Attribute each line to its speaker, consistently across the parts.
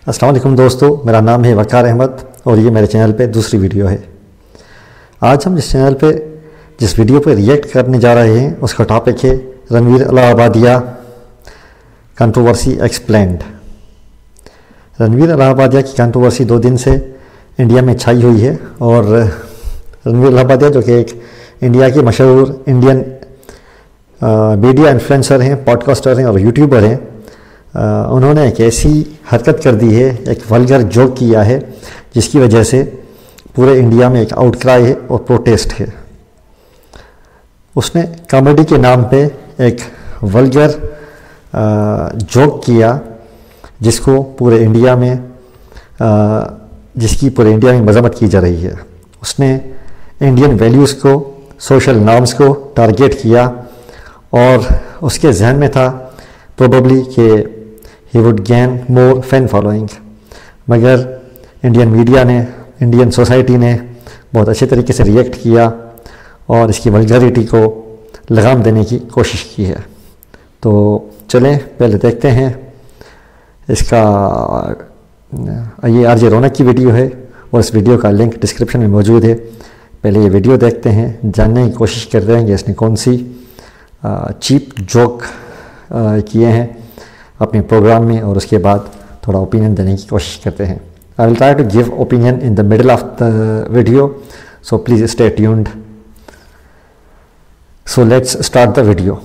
Speaker 1: अस्सलाम वालेकुम दोस्तों, मेरा नाम है वकार अहमद और ये मेरे चैनल पे दूसरी वीडियो है। आज हम जिस वीडियो पे रिएक्ट करने जा रहे हैं उसका टॉपिक है रणवीर इलाहाबादिया कंट्रोवर्सी एक्सप्लेन्ड। रणवीर इलाहाबादिया की कंट्रोवर्सी 2 दिन से इंडिया में छाई हुई है और रणवीर इलाहाबादिया जो कि एक इंडिया के मशहूर इंडियन मीडिया इन्फ्लुएंसर हैं, पॉडकास्टर हैं और यूट्यूबर हैं, उन्होंने एक ऐसी हरकत कर दी है, एक वल्गर जोक किया है जिसकी वजह से पूरे इंडिया में एक आउटक्राई है और प्रोटेस्ट है। उसने कॉमेडी के नाम पे एक वल्गर जोक किया जिसको पूरे इंडिया में जिसकी पूरे इंडिया में मजम्मत की जा रही है। उसने इंडियन वैल्यूज़ को, सोशल नॉर्म्स को टारगेट किया और उसके जहन में था प्रोबेबली कि he would gain more fan following, मगर इंडियन मीडिया ने, इंडियन सोसाइटी ने बहुत अच्छे तरीके से रिएक्ट किया और इसकी वल्गैरिटी को लगाम देने की कोशिश की है। तो चलें पहले देखते हैं इसका। ये आरजे रौनक की वीडियो है और इस वीडियो का लिंक डिस्क्रिप्शन में मौजूद है। पहले ये वीडियो देखते हैं, जानने की कोशिश करते हैं कि इसने कौन सी चीप जोक किए हैं अपने प्रोग्राम में और उसके बाद थोड़ा ओपिनियन देने की कोशिश करते हैं। I will try to give opinion in the middle of the video, so please stay tuned. So let's start the video.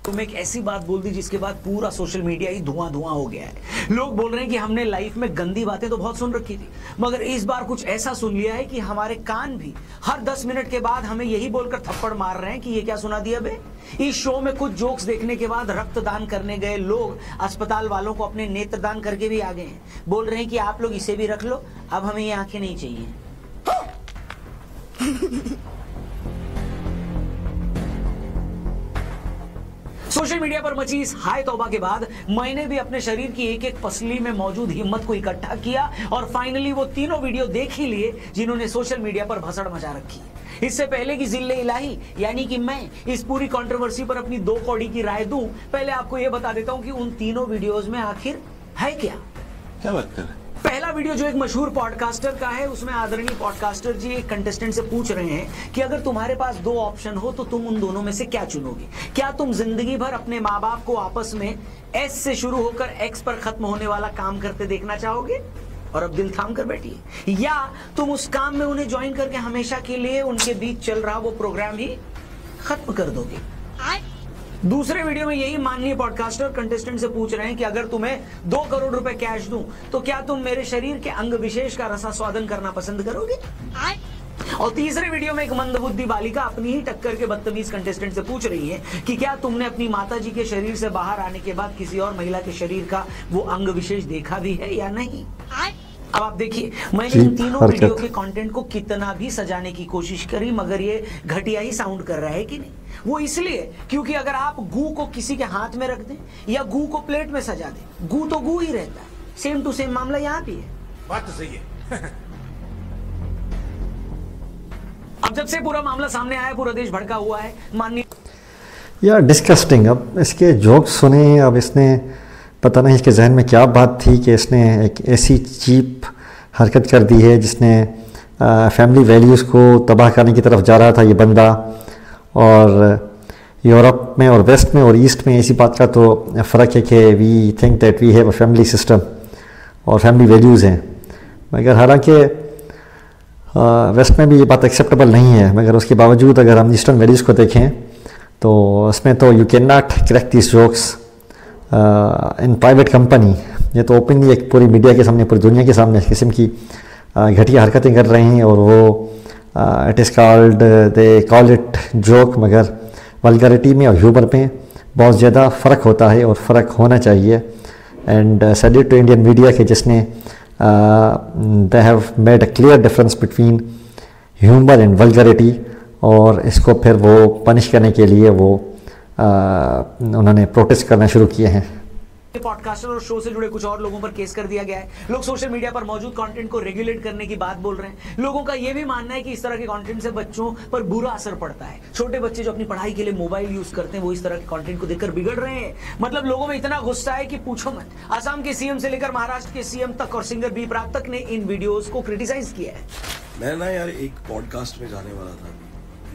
Speaker 2: तुम एक ऐसी बात बोल दी जिसके बाद पूरा सोशल मीडिया ही धुआं धुआं हो गया है। लोग बोल रहे हैं कि हमने लाइफ में गंदी बातें तो बहुत सुन रखी थी, मगर इस बार कुछ ऐसा सुन लिया है कि हमारे कान भी हर 10 मिनट के बाद हमें यही बोलकर थप्पड़ मार रहे हैं कि ये क्या सुना दिया बे। इस शो में कुछ जोक्स देखने के बाद रक्तदान करने गए लोग अस्पताल वालों को अपने नेत्रदान करके भी आ गए हैं। बोल रहे हैं कि आप लोग इसे भी रख लो, अब हमें ये आंखें नहीं चाहिए। सोशल मीडिया पर मची इस हाय तौबा के बाद मैंने भी अपने शरीर की एक एक पसली में मौजूद हिम्मत को इकट्ठा किया और फाइनली वो तीनों वीडियो देख ही लिए जिन्होंने सोशल मीडिया पर भसड़ मचा रखी है। इससे पहले कि जिल्ले इलाही यानी कि मैं इस पूरी कंट्रोवर्सी पर अपनी 2 कौड़ी की राय दूं, पहले आपको यह बता देता हूं कि उन तीनों वीडियोस में आखिर है क्या
Speaker 3: बात कर रहे हैं?
Speaker 2: पहला वीडियो जो एक मशहूर पॉडकास्टर का है, उसमें आदरणीय पॉडकास्टर जी एक कंटेस्टेंट से पूछ रहे हैं कि अगर तुम्हारे पास 2 ऑप्शन हो तो तुम उन दोनों में से क्या चुनोगे। क्या तुम जिंदगी भर अपने माँ बाप को आपस में एस से शुरू होकर एक्स पर खत्म होने वाला काम करते देखना चाहोगे और अब दिल थाम कर बैठिए, या तुम उस काम में उन्हें ज्वाइन करके हमेशा के लिए उनके बीच चल रहा वो प्रोग्राम ही खत्म कर दोगे। दूसरे वीडियो में यही माननीय पॉडकास्टर कंटेस्टेंट से पूछ रहे हैं कि अगर तुम्हें 2 करोड़ रुपए कैश दूं तो क्या तुम मेरे शरीर के अंग विशेष का रसा स्वादन करना पसंद करोगे। और तीसरे वीडियो में एक मंदबुद्धि बालिका अपनी ही टक्कर के बदतमीज कंटेस्टेंट से पूछ रही है कि क्या तुमने अपनी माताजी के शरीर से बाहर आने के बाद किसी और महिला के शरीर का वो अंग विशेष देखा भी है या नहीं। अब आप देखिए, मैंने इन तीनों वीडियो के कंटेंट को कितना भी सजाने की कोशिश करी, मगर ये घटिया ही साउंड कर रहा है कि नहीं। वो इसलिए क्योंकि अगर आप गू को किसी के हाथ में रख दें या गू को प्लेट में सजा दें, गू तो गू ही रहता है। सेम टू सेम मामला यहाँ भी है।
Speaker 3: बात तो सही है।
Speaker 2: अब जब से पूरा मामला सामने आया, पूरा देश भड़का हुआ है। माननीय
Speaker 1: या डिस्कस्टिंग। अब इसके जोक्स सुने, अब इसने पता नहीं इसके जहन में क्या बात थी कि इसने एक ऐसी चीप हरकत कर दी है जिसने फैमिली वैल्यूज़ को तबाह करने की तरफ जा रहा था ये बंदा। और यूरोप में और वेस्ट में और ईस्ट में इसी बात का तो फ़र्क है कि we think that we have a family system और फैमिली वैल्यूज़ हैं, मगर हालांकि वेस्ट में भी ये बात एक्सेप्टेबल नहीं है। मगर उसके बावजूद अगर हम ईस्टर्न वैल्यूज़ को देखें तो उसमें तो you can not crack this jokes in private company. ये तो ओपनली एक पूरी मीडिया के सामने, पूरी दुनिया के सामने इस किस्म की घटिया हरकतें कर रहे हैं और वो it is called, they call it joke, मगर वल्गैरिटी में और ह्यूमर में बहुत ज़्यादा फ़र्क होता है और फ़र्क होना चाहिए। And salute to Indian media के जिसने they have made a clear difference between humour and vulgarity, और इसको फिर वो पनिश करने के लिए वो उन्होंने प्रोटेस्ट करना शुरू किए हैं।
Speaker 2: पॉडकास्टर और शो से जुड़े कुछ और लोगों पर केस कर दिया गया है। लोग सोशल मीडिया पर मौजूद कंटेंट को रेगुलेट करने की बात बोल रहे हैं। लोगों का यह भी मानना है कि इस तरह के कंटेंट से बच्चों पर बुरा असर पड़ता है। छोटे बच्चे जो अपनी पढ़ाई के लिए मोबाइल यूज करते हैं वो इस तरह के कंटेंट को देखकर बिगड़ रहे हैं। मतलब लोगों में इतना गुस्सा है कि पूछो मत। असम के सीएम से लेकर महाराष्ट्र के सीएम तक और सिंगर बी प्राक तक ने इन वीडियोस को क्रिटिसाइज किया है।
Speaker 4: मैं ना यार एक पॉडकास्ट में जाने वाला था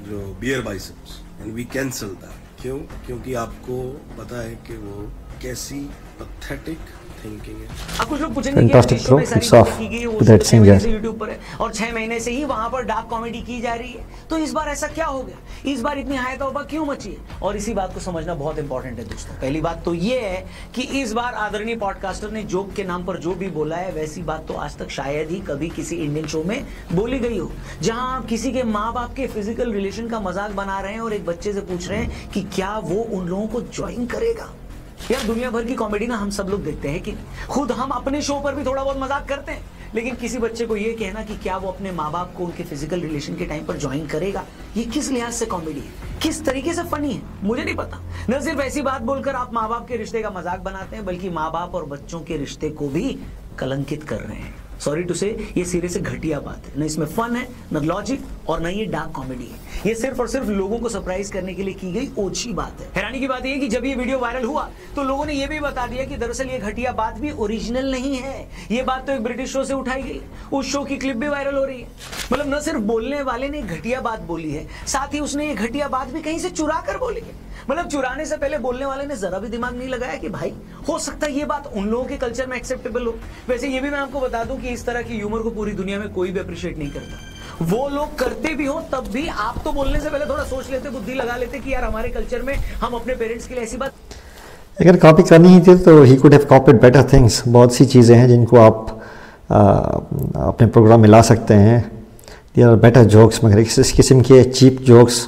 Speaker 4: जो beer biceps and we cancel that. क्यों? क्योंकि आपको पता है कि वो कैसी पैथेटिक थिंकिंग है।
Speaker 2: अब कुछ लोग पूछेंगे
Speaker 1: Fantastic bro, it's off with that singer.
Speaker 2: YouTube पर है और 6 महीने से ही वहां पर डार्क कॉमेडी की जा रही है। तो इस बार ऐसा क्या हो गया? इस बार इतनी हाय तौबा क्यों मची है? और इसी बात को समझना बहुत इंपॉर्टेंट है दोस्तों। पहली बात तो ये है कि इस बार आदरणीय पॉडकास्टर ने जोक के नाम पर जो भी बोला है वैसी बात तो आज तक शायद ही कभी किसी इंडियन शो में बोली गई हो, जहां आप किसी के माँ बाप के फिजिकल रिलेशन का मजाक बना रहे हैं और एक बच्चे से पूछ रहे हैं कि क्या वो उन लोगों को ज्वाइन करेगा। यार दुनिया भर की कॉमेडी ना हम सब लोग देखते हैं कि खुद हम अपने शो पर भी थोड़ा बहुत मजाक करते हैं, लेकिन किसी बच्चे को ये कहना कि क्या वो अपने माँ बाप को उनके फिजिकल रिलेशन के टाइम पर ज्वाइन करेगा, ये किस लिहाज से कॉमेडी है, किस तरीके से फनी है, मुझे नहीं पता। न सिर्फ ऐसी बात बोलकर आप माँ बाप के रिश्ते का मजाक बनाते हैं, बल्कि माँ बाप और बच्चों के रिश्ते को भी कलंकित कर रहे हैं। सॉरी टू से ये सिरे से घटिया बात है। न इसमें फन है, न लॉजिक और न ये डार्क कॉमेडी है। ये सिर्फ और सिर्फ लोगों को सरप्राइज करने के लिए की गई ओछी बात है। हैरानी की बात यह कि जब ये वीडियो वायरल हुआ तो लोगों ने ये भी बता दिया कि दरअसल ये घटिया बात भी ओरिजिनल नहीं है। ये बात तो एक ब्रिटिश शो से उठाई गई, उस शो की क्लिप भी वायरल हो रही है। मतलब न सिर्फ बोलने वाले ने घटिया बात बोली है, साथ ही उसने ये घटिया बात भी कहीं से चुरा कर बोली है। मतलब चुराने से पहले बोलने वाले ने जरा भी दिमाग नहीं लगाया कि भाई हो सकता है ये बात उन लोगों के कल्चर में एक्सेप्टेबल हो। वैसे ये भी मैं आपको बता दूं कि इस तरह की ह्यूमर को पूरी दुनिया में कोई भी अप्रिशिएट नहीं करता। वो लोग करते भी हो तब भी आप तो बोलने से पहले थोड़ा सोच लेते, बुद्धि लगा लेते कि यार हमारे कल्चर में हम अपने पेरेंट्स के लिए ऐसी बात।
Speaker 1: अगर कॉपी करनी ही थी तो he could have copied better things. बहुत सी चीज़ें हैं जिनको आप अपने प्रोग्राम में ला सकते हैं। देयर आर बेटर जोक्स, मगर इस किस्म के cheap jokes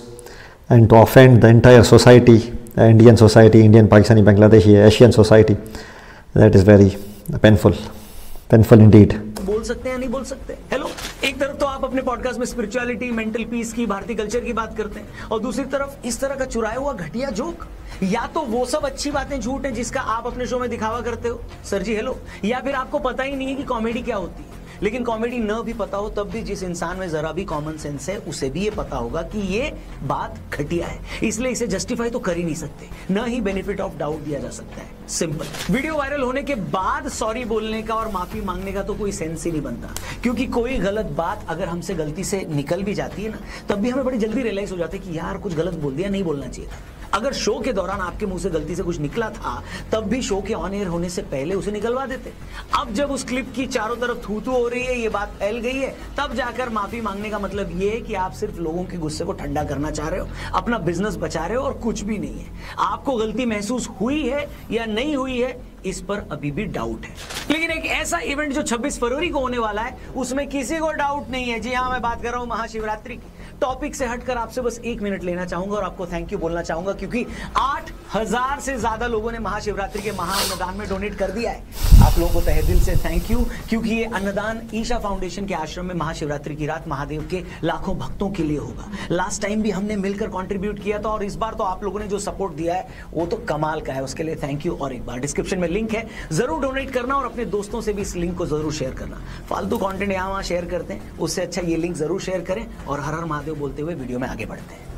Speaker 1: and to offend the entire society, Indian society, Indian, Pakistani, Bangladeshi, Asian society, that is very painful indeed.
Speaker 2: बोल सकते हैं नहीं बोल सकते। हेलो, एक तरफ तो आप अपने पॉडकास्ट में स्पिरिचुअलिटी, मेंटल पीस की, भारतीय कल्चर की बात करते हैं और दूसरी तरफ इस तरह का चुराया हुआ घटिया जोक। या तो वो सब अच्छी बातें झूठ हैं जिसका आप अपने शो में दिखावा करते हो सर जी, हेलो, या फिर आपको पता ही नहीं है कि कॉमेडी क्या होती है। लेकिन कॉमेडी न भी पता हो तब भी जिस इंसान में जरा भी कॉमन सेंस है उसे भी ये पता होगा कि ये बात घटिया है, इसलिए इसे जस्टिफाई तो कर ही नहीं सकते, न ही बेनिफिट ऑफ डाउट दिया जा सकता है। सिंपल। वीडियो वायरल होने के बाद सॉरी बोलने का और माफी मांगने का तो कोई सेंस ही नहीं बनता, क्योंकि कोई गलत बात अगर हमसे गलती से निकल भी जाती है ना, तब भी हमें बड़ी जल्दी रियलाइज हो जाता है कि यार कुछ गलत बोल दिया, नहीं बोलना चाहिए था। अगर शो के दौरान आपके मुंह से गलती से कुछ निकला था तब भी शो के ऑन एयर होने से पहले उसे निकलवा देते। अब जब उस क्लिप की चारों तरफ थू-थू हो रही है, ये बात फैल गई है, तब जाकर माफी मांगने का मतलब ये है कि आप सिर्फ लोगों के गुस्से को ठंडा करना चाह रहे हो, अपना बिजनेस बचा रहे हो और कुछ भी नहीं है। आपको गलती महसूस हुई है या नहीं हुई है इस पर अभी भी डाउट है। लेकिन एक ऐसा इवेंट जो 26 फरवरी को होने वाला है उसमें किसी को डाउट नहीं है। जी हाँ, मैं बात कर रहा हूं महाशिवरात्रि की। टॉपिक से हटकर आपसे बस 1 मिनट लेना चाहूंगा और आपको थैंक यू बोलना चाहूंगा, क्योंकि 8000 से ज्यादा लोगों ने महाशिवरात्रि के महाअन्नदान में डोनेट कर दिया है। आप लोगों को तहे दिल से थैंक यू, क्योंकि ये अन्नदान ईशा फाउंडेशन के आश्रम में महाशिवरात्रि की रात महादेव के लाखों भक्तों के लिए होगा। लास्ट टाइम भी हमने मिलकर कंट्रीब्यूट किया था और इस बार तो आप लोगों ने जो सपोर्ट दिया है वो तो कमाल का है। उसके लिए थैंक यू। और एक बार डिस्क्रिप्शन में लिंक है, जरूर डोनेट करना और अपने दोस्तों से भी इस लिंक को जरूर शेयर करना। फालतू कंटेंट यहाँ वहाँ शेयर करते हैं, उससे अच्छा ये लिंक जरूर शेयर करें और हर हर महादेव बोलते हुए वीडियो में आगे बढ़ते हैं।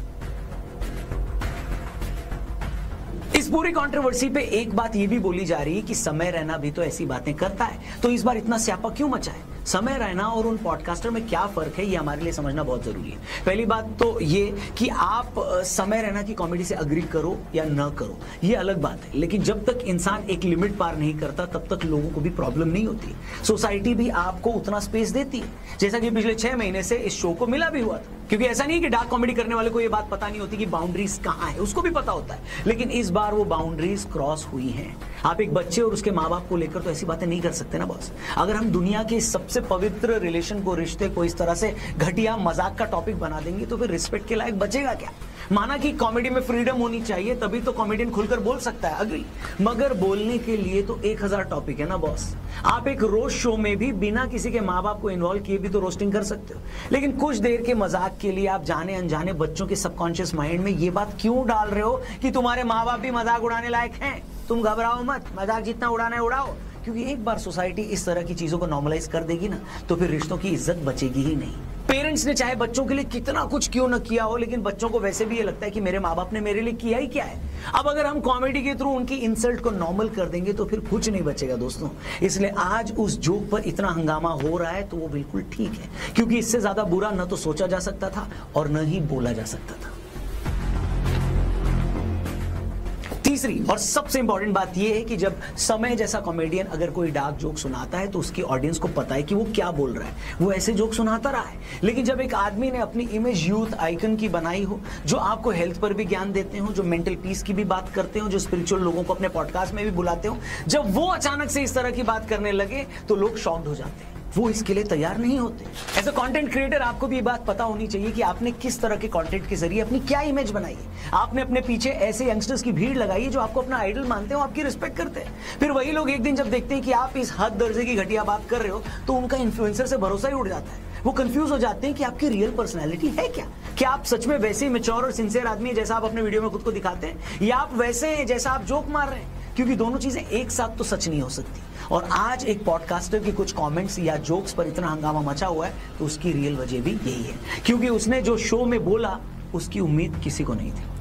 Speaker 2: इस पूरी कंट्रोवर्सी पे एक बात ये भी बोली जा रही है कि समय रैना भी तो ऐसी बातें करता है, तो इस बार इतना स्यापा क्यों मचा है? समय रैना और उन पॉडकास्टर में क्या फर्क है, ये हमारे लिए समझना बहुत जरूरी है। पहली बात तो ये कि आप समय रैना की कॉमेडी से अग्री करो या न करो, ये अलग बात है, लेकिन जब तक इंसान एक लिमिट पार नहीं करता तब तक लोगों को भी प्रॉब्लम नहीं होती। सोसाइटी भी आपको उतना स्पेस देती है, जैसा कि पिछले 6 महीने से इस शो को मिला भी हुआ था। क्योंकि ऐसा नहीं कि डार्क कॉमेडी करने वाले को ये बात पता नहीं होती कि बाउंड्रीज कहाँ है, उसको भी पता होता है, लेकिन इस बार वो बाउंड्रीज क्रॉस हुई हैं। आप एक बच्चे और उसके माँ बाप को लेकर तो ऐसी बातें नहीं कर सकते ना बॉस। अगर हम दुनिया के सबसे पवित्र रिलेशन को, रिश्ते को इस तरह से घटिया मजाक का टॉपिक बना देंगे तो फिर रिस्पेक्ट के लायक बचेगा क्या? माना कि कॉमेडी में फ्रीडम होनी चाहिए, तभी तो कॉमेडियन खुलकर बोल सकता है, अग्री, मगर बोलने के लिए तो 1000 टॉपिक है ना बॉस। आप एक रोस्ट शो में भी बिना किसी के माँ बाप को इन्वॉल्व किए भी तो रोस्टिंग कर सकते हो, लेकिन कुछ देर के मजाक के लिए आप जाने अनजाने बच्चों के सबकॉन्शियस माइंड में ये बात क्यों डाल रहे हो कि तुम्हारे माँ बाप भी मजाक उड़ाने लायक हैं? तुम घबराओ मत, मजाक जितना उड़ाना है उड़ाओ, क्योंकि एक बार सोसाइटी इस तरह की चीजों को नॉर्मलाइज कर देगी ना, तो फिर रिश्तों की इज्जत बचेगी ही नहीं। पेरेंट्स ने चाहे बच्चों के लिए कितना कुछ क्यों न किया हो, लेकिन बच्चों को वैसे भी ये लगता है कि मेरे माँ बाप ने मेरे लिए किया ही क्या है। अब अगर हम कॉमेडी के थ्रू उनकी इंसल्ट को नॉर्मल कर देंगे तो फिर कुछ नहीं बचेगा दोस्तों। इसलिए आज उस जोक पर इतना हंगामा हो रहा है तो वो बिल्कुल ठीक है, क्योंकि इससे ज्यादा बुरा न तो सोचा जा सकता था और न ही बोला जा सकता था। तीसरी और सबसे इंपॉर्टेंट बात यह है कि जब समय जैसा कॉमेडियन अगर कोई डार्क जोक सुनाता है तो उसकी ऑडियंस को पता है कि वो क्या बोल रहा है, वो ऐसे जोक सुनाता रहा है। लेकिन जब एक आदमी ने अपनी इमेज यूथ आइकन की बनाई हो, जो आपको हेल्थ पर भी ज्ञान देते हो, जो मेंटल पीस की भी बात करते हो, जो स्पिरिचुअल लोगों को अपने पॉडकास्ट में भी बुलाते हो, जब वो अचानक से इस तरह की बात करने लगे तो लोग शॉक्ड हो जाते हैं, वो इसके लिए तैयार नहीं होते। एज अ कंटेंट क्रिएटर आपको भी ये बात पता होनी चाहिए कि आपने किस तरह के कंटेंट के जरिए अपनी क्या इमेज बनाई है। आपने अपने पीछे ऐसे यंगस्टर्स की भीड़ लगाई है जो आपको अपना आइडल मानते हो, आपकी रिस्पेक्ट करते हैं। फिर वही लोग एक दिन जब देखते हैं कि आप इस हद दर्जे की घटिया बात कर रहे हो तो उनका इन्फ्लुएंसर से भरोसा ही उड़ जाता है। वो कंफ्यूज हो जाते हैं कि आपकी रियल पर्सनैलिटी है क्या आप सच में वैसे ही मैच्योर और सिंसियर आदमी है जैसा आप अपने वीडियो में खुद को दिखाते हैं, या आप वैसे हैं जैसा आप जोक मार रहे हैं, क्योंकि दोनों चीजें एक साथ तो सच नहीं हो सकती। और आज एक पॉडकास्टर के कुछ कमेंट्स या जोक्स पर इतना हंगामा मचा हुआ है तो उसकी रियल वजह भी यही है, क्योंकि उसने जो शो में बोला उसकी उम्मीद किसी को नहीं थी।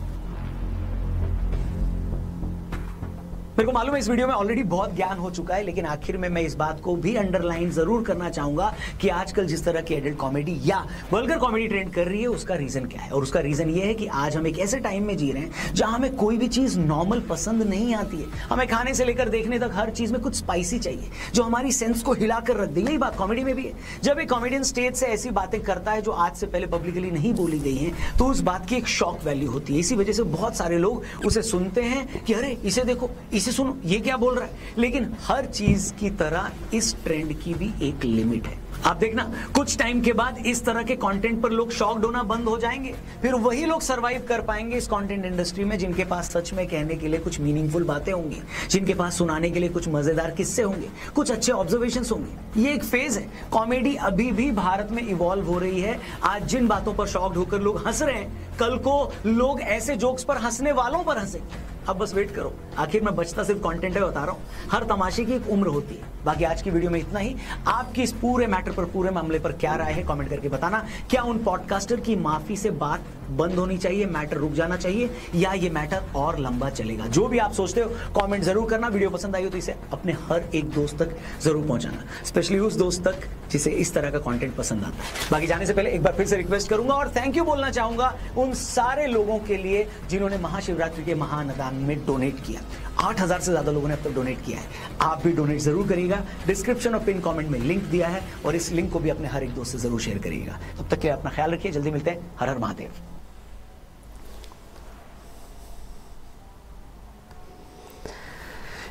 Speaker 2: मेरे को मालूम है इस वीडियो में ऑलरेडी बहुत ज्ञान हो चुका है, लेकिन आखिर में मैं इस बात को भी अंडरलाइन जरूर करना चाहूंगा कि आजकल जिस तरह की एडल्ट कॉमेडी या वल्गर कॉमेडी ट्रेंड कर रही है उसका रीजन क्या है। और उसका रीजन ये है कि आज हम एक ऐसे टाइम में जी रहे हैं जहां हमें कोई भी चीज नॉर्मल पसंद नहीं आती है। हमें खाने से लेकर देखने तक हर चीज में कुछ स्पाइसी चाहिए जो हमारी सेंस को हिलाकर रख दे। यही बात कॉमेडी में भी है। जब एक कॉमेडियन स्टेज से ऐसी बातें करता है जो आज से पहले पब्लिकली नहीं बोली गई हैं, तो उस बात की एक शॉक वैल्यू होती है। इसी वजह से बहुत सारे लोग उसे सुनते हैं कि अरे इसे देखो, इसे सुनो, ये क्या बोल रहा है। लेकिन हर चीज की तरह इस ट्रेंड की भी एक लिमिट है। आप देखना कुछ टाइम के बाद इस तरह के कंटेंट पर लोग शॉक्ड होना बंद हो जाएंगे। फिर वही लोग सरवाइव कर पाएंगे इस कंटेंट इंडस्ट्री में जिनके पास सच में कहने के लिए कुछ मीनिंगफुल बातें होंगी, जिनके पास सुनाने के लिए कुछ मजेदार किस्से होंगे, कुछ अच्छे ऑब्जर्वेशंस होंगे। ये एक फेज है। कॉमेडी अभी भी भारत में इवॉल्व हो रही है। आज जिन बातों पर शॉक्ड होकर लोग हंस रहे हैं, कल को लोग ऐसे जोक्स पर हंसने वालों पर हंसेंगे। अब बस वेट करो। आखिर में बचता सिर्फ कंटेंट है, बता रहा हूं। हर तमाशे की एक उम्र होती है। बाकी आज की वीडियो में इतना ही। आपकी इस पूरे मैटर पर, पूरे मामले पर क्या राय है कमेंट करके बताना। क्या उन पॉडकास्टर की माफी से बात बंद होनी चाहिए, मैटर रुक जाना चाहिए, या ये मैटर और लंबा चलेगा? जो भी आप सोचते हो कमेंट जरूर करना। वीडियो पसंद आई हो तो इसे अपने हर एक दोस्त तक जरूर पहुंचाना, स्पेशली उस दोस्त तक जिसे इस तरह का कंटेंट पसंद आता है। बाकी जाने से पहले एक बार फिर से रिक्वेस्ट करूंगा और थैंक यू बोलना चाहूंगा उन सारे लोगों के लिए जिन्होंने महाशिवरात्रि के महाअन्नदान में डोनेट किया। 8000 से ज्यादा लोगों ने अब तक डोनेट किया है। आप भी डोनेट जरूर करिएगा। डिस्क्रिप्शन और पिन कमेंट में लिंक दिया है और इस लिंक को भी अपने हर एक दोस्त से जरूर शेयर करिएगा। तब तक के अपना ख्याल रखिए। जल्दी मिलते हैं। हर हर महादेव।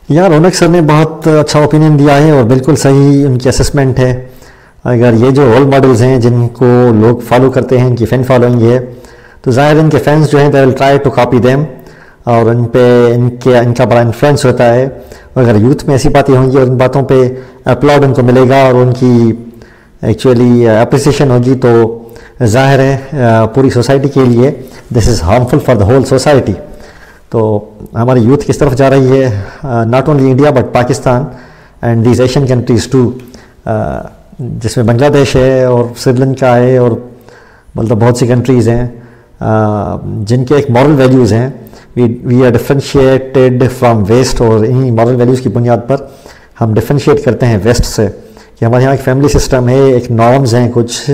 Speaker 1: यार रौनक सर ने बहुत अच्छा ओपिनियन दिया है और बिल्कुल सही उनकी असेसमेंट है। अगर ये जो रोल मॉडल्स हैं जिनको लोग फॉलो करते हैं, इनकी फ़ैन फॉलोइंग है, तो ज़ाहिर इनके फैंस जो हैं they will try to copy them और इनका बड़ा इन्फ्लुएंस होता है। अगर यूथ में ऐसी बातें होंगी और उन बातों पे अपलॉड उनको मिलेगा और उनकी एक्चुअली अप्रिसिएशन होगी, तो ज़ाहिर है पूरी सोसाइटी के लिए this is harmful for the whole society. तो हमारी यूथ किस तरफ जा रही है, not only India but Pakistan and these Asian countries too, जिसमें बांग्लादेश है और श्रीलंका है और मतलब बहुत सी कंट्रीज़ हैं जिनके एक मॉरल वैल्यूज़ हैं। We are differentiated from west और इन्हीं मॉरल वैल्यूज़ की बुनियाद पर हम डिफ्रेंशिएट करते हैं वेस्ट से कि हमारे यहाँ एक फैमिली सिस्टम है, एक नॉर्म्स हैं कुछ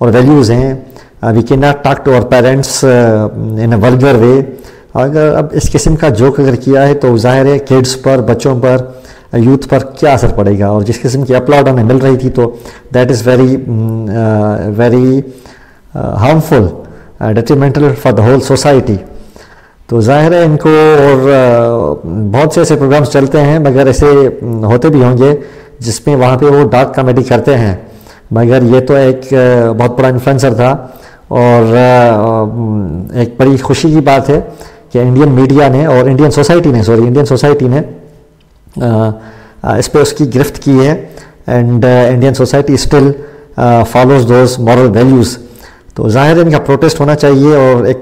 Speaker 1: और वैल्यूज़ हैं। We can not talk to our parents in a vulgar way. अगर अब इस किस्म का जोक अगर किया है तो जाहिर है किड्स पर, बच्चों पर, यूथ पर क्या असर पड़ेगा। और जिस किस्म की अपलॉड हमें मिल रही थी तो that is very harmful, detrimental for the whole society. तो जाहिर है इनको, और बहुत से ऐसे प्रोग्राम्स चलते हैं मगर ऐसे होते भी होंगे जिसमें वहाँ पे वो डार्क कॉमेडी करते हैं, मगर ये तो एक बहुत बड़ा इन्फ्लुएंसर था। और एक बड़ी खुशी की बात है कि इंडियन मीडिया ने और इंडियन सोसाइटी ने इस पर उसकी गिरफ्त की है and Indian society still follows those moral values. तो ज़ाहिर है इनका प्रोटेस्ट होना चाहिए। और एक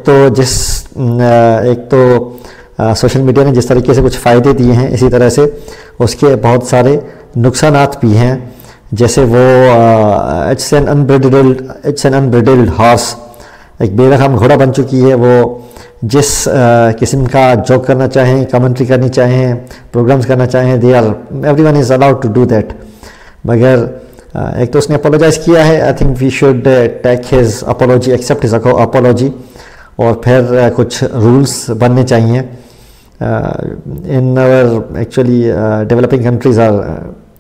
Speaker 1: तो सोशल मीडिया ने जिस तरीके से कुछ फ़ायदे दिए हैं, इसी तरह से उसके बहुत सारे नुकसानात भी हैं। जैसे वो इट्स एन अनब्रिडल्ड हॉर्स, एक बेरहम घोड़ा बन चुकी है। वो जिस किस्म का जोक करना चाहें, कमेंट्री करनी चाहें, प्रोग्राम्स करना चाहें, they are everyone is allowed to do that. मगर एक तो उसने अपोलोजाइज़ किया है, I think we should take his apology, accept his apology, और फिर कुछ रूल्स बनने चाहिए। In our actually developing countries are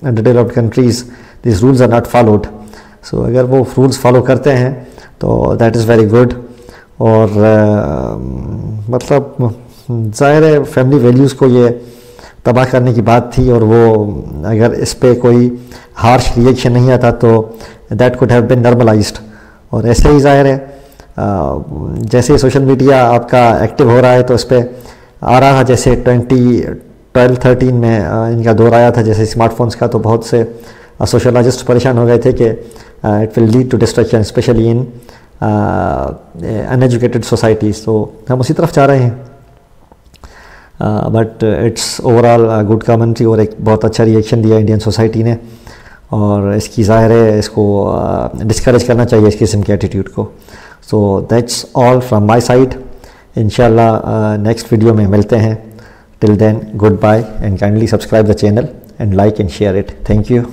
Speaker 1: underdeveloped countries, this rules are not followed. So अगर वो रूल्स फॉलो करते हैं तो दैट इज़ वेरी गुड। और मतलब ज़ाहिर है फैमिली वैल्यूज़ को ये तबाह करने की बात थी, और वो अगर इस पे कोई हार्श रिएक्शन नहीं आता तो that could have been normalised. और ऐसे ही ज़ाहिर है जैसे सोशल मीडिया आपका एक्टिव हो रहा है तो इस पर आ रहा था, जैसे 2012-13 में इनका दौर आया था जैसे स्मार्टफोन्स का, तो बहुत से सोशलॉजिस्ट परेशान हो गए थे कि it will lead to destruction specially in uneducated societies. तो हम उसी तरफ जा रहे हैं, but it's overall good commentary, और एक बहुत अच्छा रिएक्शन दिया इंडियन सोसाइटी ने, और इसकी ज़ाहिर है इसको डिस्करेज करना चाहिए इस किस्म के एटीट्यूड को। So that's all from my side. इंशाल्लाह नेक्स्ट वीडियो में मिलते हैं। Till then goodbye, and kindly subscribe the channel and like and share it. Thank you.